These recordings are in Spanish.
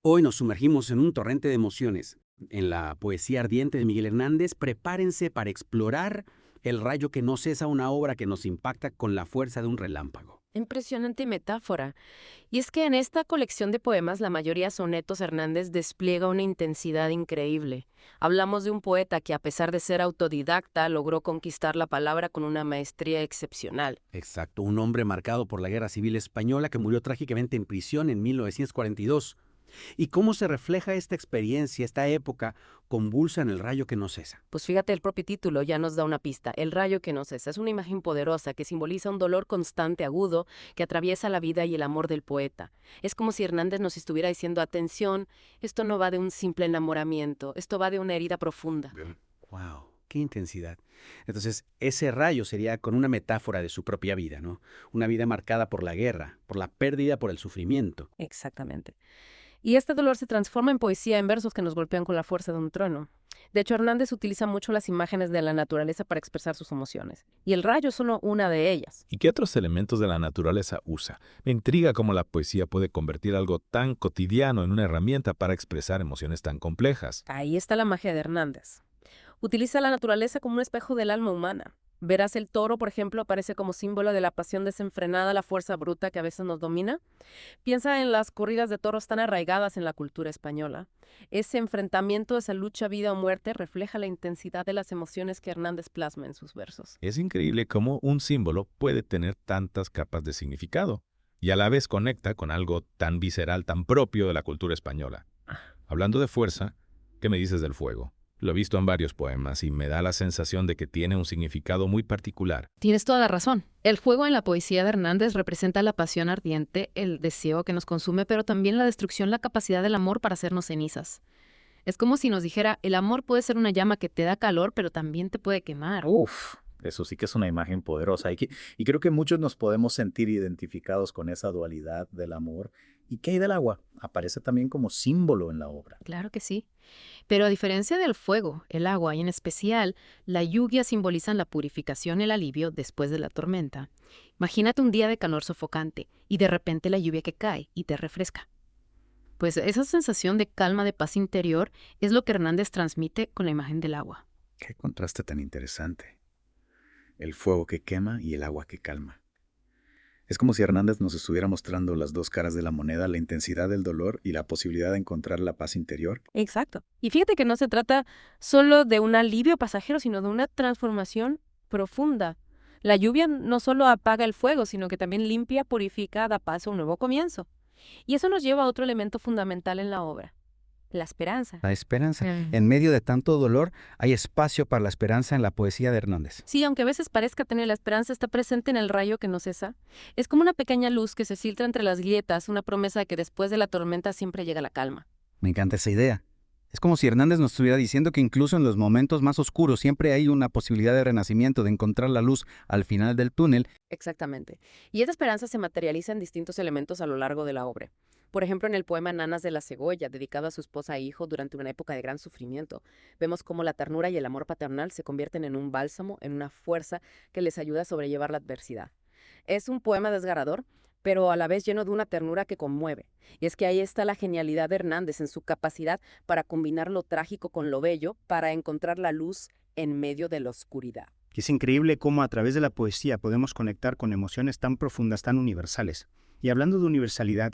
Hoy nos sumergimos en un torrente de emociones. En la poesía ardiente de Miguel Hernández, prepárense para explorar El rayo que no cesa, una obra que nos impacta con la fuerza de un relámpago. Impresionante metáfora. Y es que en esta colección de poemas, la mayoría sonetos, Hernández despliega una intensidad increíble. Hablamos de un poeta que, a pesar de ser autodidacta, logró conquistar la palabra con una maestría excepcional. Exacto, un hombre marcado por la Guerra Civil Española que murió trágicamente en prisión en 1942. ¿Y cómo se refleja esta experiencia, esta época convulsa en El rayo que no cesa? Pues fíjate, el propio título ya nos da una pista. El rayo que no cesa es una imagen poderosa que simboliza un dolor constante, agudo, que atraviesa la vida y el amor del poeta. Es como si Hernández nos estuviera diciendo, atención, esto no va de un simple enamoramiento, esto va de una herida profunda. ¡Wow! ¡Qué intensidad! Entonces, ese rayo sería con una metáfora de su propia vida, ¿no? Una vida marcada por la guerra, por la pérdida, por el sufrimiento. Exactamente. Y este dolor se transforma en poesía, en versos que nos golpean con la fuerza de un trueno. De hecho, Hernández utiliza mucho las imágenes de la naturaleza para expresar sus emociones. Y el rayo es solo una de ellas. ¿Y qué otros elementos de la naturaleza usa? Me intriga cómo la poesía puede convertir algo tan cotidiano en una herramienta para expresar emociones tan complejas. Ahí está la magia de Hernández. Utiliza la naturaleza como un espejo del alma humana. Verás, el toro, por ejemplo, aparece como símbolo de la pasión desenfrenada, la fuerza bruta que a veces nos domina. Piensa en las corridas de toros tan arraigadas en la cultura española. Ese enfrentamiento, esa lucha vida o muerte, refleja la intensidad de las emociones que Hernández plasma en sus versos. Es increíble cómo un símbolo puede tener tantas capas de significado y a la vez conecta con algo tan visceral, tan propio de la cultura española. Hablando de fuerza, ¿qué me dices del fuego? Lo he visto en varios poemas y me da la sensación de que tiene un significado muy particular. Tienes toda la razón. El fuego en la poesía de Hernández representa la pasión ardiente, el deseo que nos consume, pero también la destrucción, la capacidad del amor para hacernos cenizas. Es como si nos dijera, el amor puede ser una llama que te da calor, pero también te puede quemar. Uf, eso sí que es una imagen poderosa. Y creo que muchos nos podemos sentir identificados con esa dualidad del amor. ¿Y qué hay del agua? Aparece también como símbolo en la obra. Claro que sí. Pero a diferencia del fuego, el agua y en especial la lluvia simbolizan la purificación y el alivio después de la tormenta. Imagínate un día de calor sofocante y de repente la lluvia que cae y te refresca. Pues esa sensación de calma, de paz interior, es lo que Hernández transmite con la imagen del agua. Qué contraste tan interesante. El fuego que quema y el agua que calma. Es como si Hernández nos estuviera mostrando las dos caras de la moneda, la intensidad del dolor y la posibilidad de encontrar la paz interior. Exacto. Y fíjate que no se trata solo de un alivio pasajero, sino de una transformación profunda. La lluvia no solo apaga el fuego, sino que también limpia, purifica, da paso a un nuevo comienzo. Y eso nos lleva a otro elemento fundamental en la obra, la esperanza. La esperanza. Mm. En medio de tanto dolor, hay espacio para la esperanza en la poesía de Hernández. Sí, aunque a veces parezca tener la esperanza, está presente en el rayo que no cesa. Es como una pequeña luz que se filtra entre las grietas, una promesa de que después de la tormenta siempre llega la calma. Me encanta esa idea. Es como si Hernández nos estuviera diciendo que incluso en los momentos más oscuros siempre hay una posibilidad de renacimiento, de encontrar la luz al final del túnel. Exactamente. Y esa esperanza se materializa en distintos elementos a lo largo de la obra. Por ejemplo, en el poema Nanas de la Cebolla, dedicado a su esposa e hijo durante una época de gran sufrimiento, vemos cómo la ternura y el amor paternal se convierten en un bálsamo, en una fuerza que les ayuda a sobrellevar la adversidad. Es un poema desgarrador, pero a la vez lleno de una ternura que conmueve. Y es que ahí está la genialidad de Hernández en su capacidad para combinar lo trágico con lo bello, para encontrar la luz en medio de la oscuridad. Es increíble cómo a través de la poesía podemos conectar con emociones tan profundas, tan universales. Y hablando de universalidad,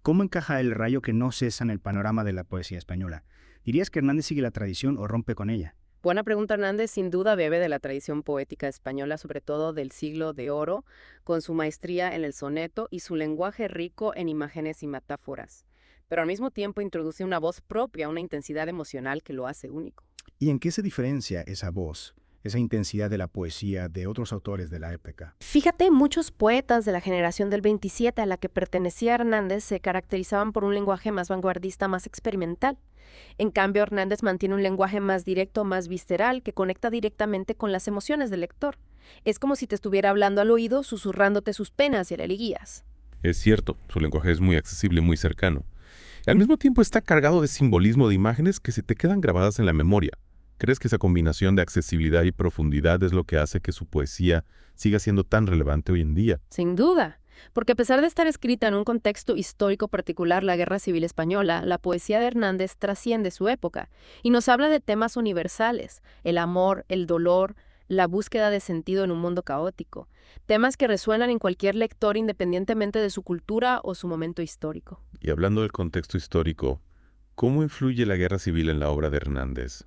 ¿cómo encaja el rayo que no cesa en el panorama de la poesía española? ¿Dirías que Hernández sigue la tradición o rompe con ella? Buena pregunta, Hernández. Sin duda bebe de la tradición poética española, sobre todo del siglo de oro, con su maestría en el soneto y su lenguaje rico en imágenes y metáforas. Pero al mismo tiempo introduce una voz propia, una intensidad emocional que lo hace único. ¿Y en qué se diferencia esa voz, esa intensidad de la poesía de otros autores de la época? Fíjate, muchos poetas de la generación del 27 a la que pertenecía Hernández se caracterizaban por un lenguaje más vanguardista, más experimental. En cambio, Hernández mantiene un lenguaje más directo, más visceral, que conecta directamente con las emociones del lector. Es como si te estuviera hablando al oído, susurrándote sus penas y alegrías. Es cierto, su lenguaje es muy accesible, muy cercano. Y al mismo tiempo está cargado de simbolismo de imágenes que se te quedan grabadas en la memoria. ¿Crees que esa combinación de accesibilidad y profundidad es lo que hace que su poesía siga siendo tan relevante hoy en día? Sin duda. porque a pesar de estar escrita en un contexto histórico particular, la Guerra Civil Española, la poesía de Hernández trasciende su época y nos habla de temas universales: el amor, el dolor, la búsqueda de sentido en un mundo caótico, temas que resuenan en cualquier lector independientemente de su cultura o su momento histórico. Y hablando del contexto histórico, ¿cómo influye la guerra civil en la obra de Hernández?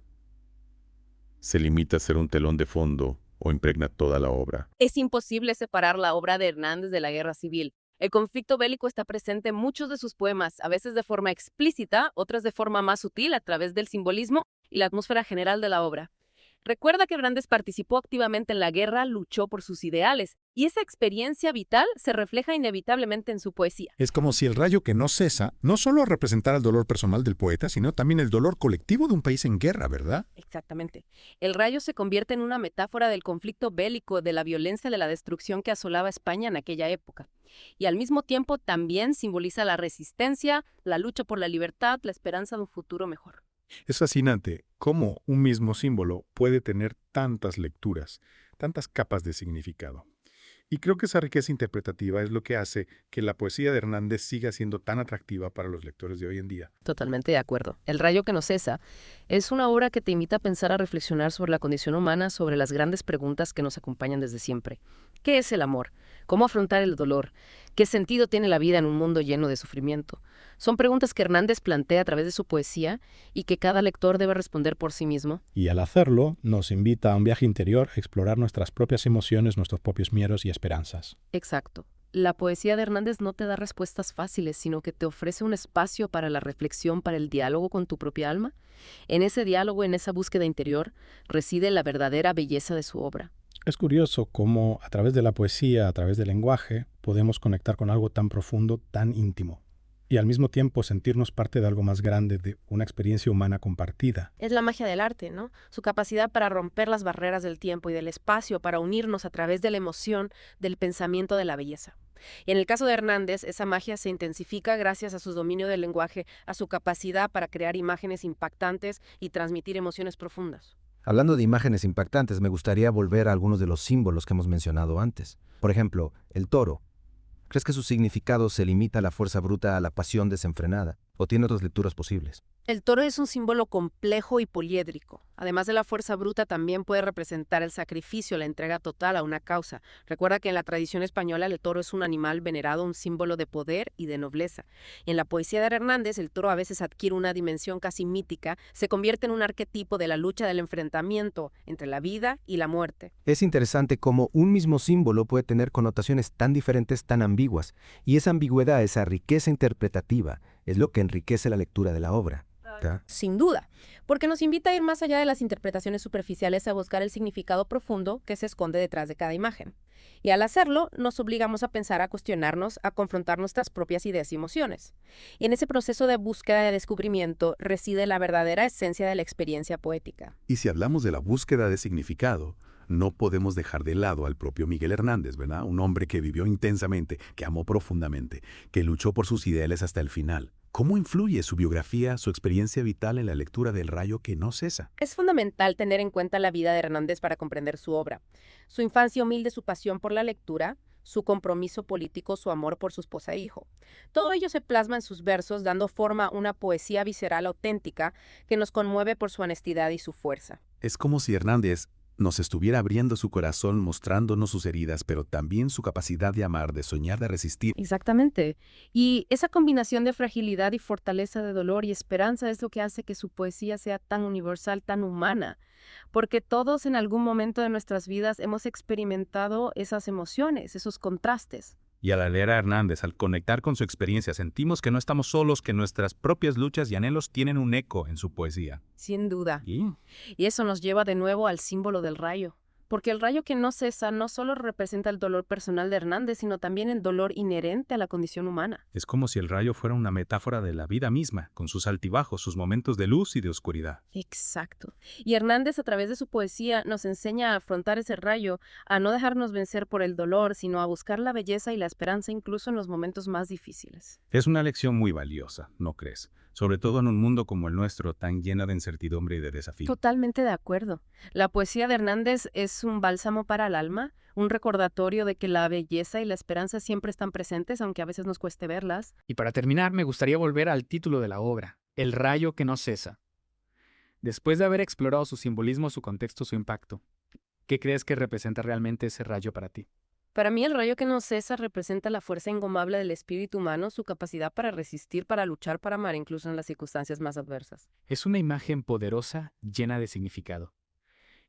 ¿Se limita a ser un telón de fondo o impregna toda la obra? Es imposible separar la obra de Hernández de la Guerra Civil. El conflicto bélico está presente en muchos de sus poemas, a veces de forma explícita, otras de forma más sutil a través del simbolismo y la atmósfera general de la obra. Recuerda que Hernández participó activamente en la guerra, luchó por sus ideales, y esa experiencia vital se refleja inevitablemente en su poesía. Es como si el rayo que no cesa no solo representara el dolor personal del poeta, sino también el dolor colectivo de un país en guerra, ¿verdad? Exactamente. El rayo se convierte en una metáfora del conflicto bélico, de la violencia, de la destrucción que asolaba España en aquella época. Y al mismo tiempo también simboliza la resistencia, la lucha por la libertad, la esperanza de un futuro mejor. Es fascinante cómo un mismo símbolo puede tener tantas lecturas, tantas capas de significado. Y creo que esa riqueza interpretativa es lo que hace que la poesía de Hernández siga siendo tan atractiva para los lectores de hoy en día. Totalmente de acuerdo. El rayo que no cesa es una obra que te invita a pensar, a reflexionar sobre la condición humana, sobre las grandes preguntas que nos acompañan desde siempre. ¿Qué es el amor? ¿Cómo afrontar el dolor? ¿Qué sentido tiene la vida en un mundo lleno de sufrimiento? Son preguntas que Hernández plantea a través de su poesía y que cada lector debe responder por sí mismo. Y al hacerlo, nos invita a un viaje interior, a explorar nuestras propias emociones, nuestros propios miedos y esperanzas. Exacto. La poesía de Hernández no te da respuestas fáciles, sino que te ofrece un espacio para la reflexión, para el diálogo con tu propia alma. En ese diálogo, en esa búsqueda interior, reside la verdadera belleza de su obra. Es curioso cómo a través de la poesía, a través del lenguaje, podemos conectar con algo tan profundo, tan íntimo. Y al mismo tiempo sentirnos parte de algo más grande, de una experiencia humana compartida. Es la magia del arte, ¿no? Su capacidad para romper las barreras del tiempo y del espacio, para unirnos a través de la emoción, del pensamiento, de la belleza. Y en el caso de Hernández, esa magia se intensifica gracias a su dominio del lenguaje, a su capacidad para crear imágenes impactantes y transmitir emociones profundas. Hablando de imágenes impactantes, me gustaría volver a algunos de los símbolos que hemos mencionado antes. Por ejemplo, el toro. ¿Crees que su significado se limita a la fuerza bruta, a la pasión desenfrenada, o tiene otras lecturas posibles? El toro es un símbolo complejo y poliédrico. Además de la fuerza bruta, también puede representar el sacrificio, la entrega total a una causa. Recuerda que en la tradición española el toro es un animal venerado, un símbolo de poder y de nobleza. Y en la poesía de Hernández, el toro a veces adquiere una dimensión casi mítica, se convierte en un arquetipo de la lucha, del enfrentamiento entre la vida y la muerte. Es interesante cómo un mismo símbolo puede tener connotaciones tan diferentes, tan ambiguas, y esa ambigüedad, esa riqueza interpretativa, es lo que enriquece la lectura de la obra. Sin duda, porque nos invita a ir más allá de las interpretaciones superficiales, a buscar el significado profundo que se esconde detrás de cada imagen. Y al hacerlo, nos obligamos a pensar, a cuestionarnos, a confrontar nuestras propias ideas y emociones. Y en ese proceso de búsqueda y descubrimiento reside la verdadera esencia de la experiencia poética. Y si hablamos de la búsqueda de significado, no podemos dejar de lado al propio Miguel Hernández, ¿verdad? Un hombre que vivió intensamente, que amó profundamente, que luchó por sus ideales hasta el final. ¿Cómo influye su biografía, su experiencia vital en la lectura del rayo que no cesa? Es fundamental tener en cuenta la vida de Hernández para comprender su obra. Su infancia humilde, su pasión por la lectura, su compromiso político, su amor por su esposa e hijo. Todo ello se plasma en sus versos, dando forma a una poesía visceral auténtica que nos conmueve por su honestidad y su fuerza. Es como si Hernández nos estuviera abriendo su corazón, mostrándonos sus heridas, pero también su capacidad de amar, de soñar, de resistir. Exactamente. Y esa combinación de fragilidad y fortaleza, de dolor y esperanza, es lo que hace que su poesía sea tan universal, tan humana. Porque todos en algún momento de nuestras vidas hemos experimentado esas emociones, esos contrastes. Y al leer a Hernández, al conectar con su experiencia, sentimos que no estamos solos, que nuestras propias luchas y anhelos tienen un eco en su poesía. Sin duda. ¿Y? Y eso nos lleva de nuevo al símbolo del rayo. Porque el rayo que no cesa no solo representa el dolor personal de Hernández, sino también el dolor inherente a la condición humana. Es como si el rayo fuera una metáfora de la vida misma, con sus altibajos, sus momentos de luz y de oscuridad. Exacto. Y Hernández, a través de su poesía, nos enseña a afrontar ese rayo, a no dejarnos vencer por el dolor, sino a buscar la belleza y la esperanza incluso en los momentos más difíciles. Es una lección muy valiosa, ¿no crees? sobre todo en un mundo como el nuestro, tan lleno de incertidumbre y de desafío. Totalmente de acuerdo. La poesía de Hernández es un bálsamo para el alma, un recordatorio de que la belleza y la esperanza siempre están presentes, aunque a veces nos cueste verlas. Y para terminar, me gustaría volver al título de la obra, El rayo que no cesa. Después de haber explorado su simbolismo, su contexto, su impacto, ¿qué crees que representa realmente ese rayo para ti? Para mí, el rayo que no cesa representa la fuerza ingomable del espíritu humano, su capacidad para resistir, para luchar, para amar, incluso en las circunstancias más adversas. Es una imagen poderosa, llena de significado.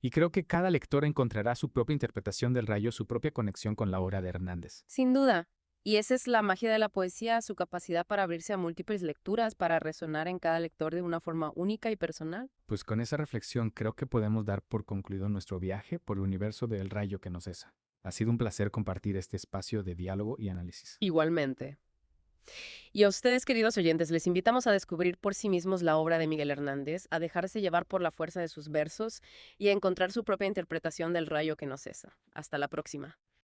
Y creo que cada lector encontrará su propia interpretación del rayo, su propia conexión con la obra de Hernández. Sin duda. Y esa es la magia de la poesía, su capacidad para abrirse a múltiples lecturas, para resonar en cada lector de una forma única y personal. Pues con esa reflexión creo que podemos dar por concluido nuestro viaje por el universo del rayo que no cesa. Ha sido un placer compartir este espacio de diálogo y análisis. Igualmente. Y a ustedes, queridos oyentes, les invitamos a descubrir por sí mismos la obra de Miguel Hernández, a dejarse llevar por la fuerza de sus versos y a encontrar su propia interpretación del rayo que no cesa. Hasta la próxima.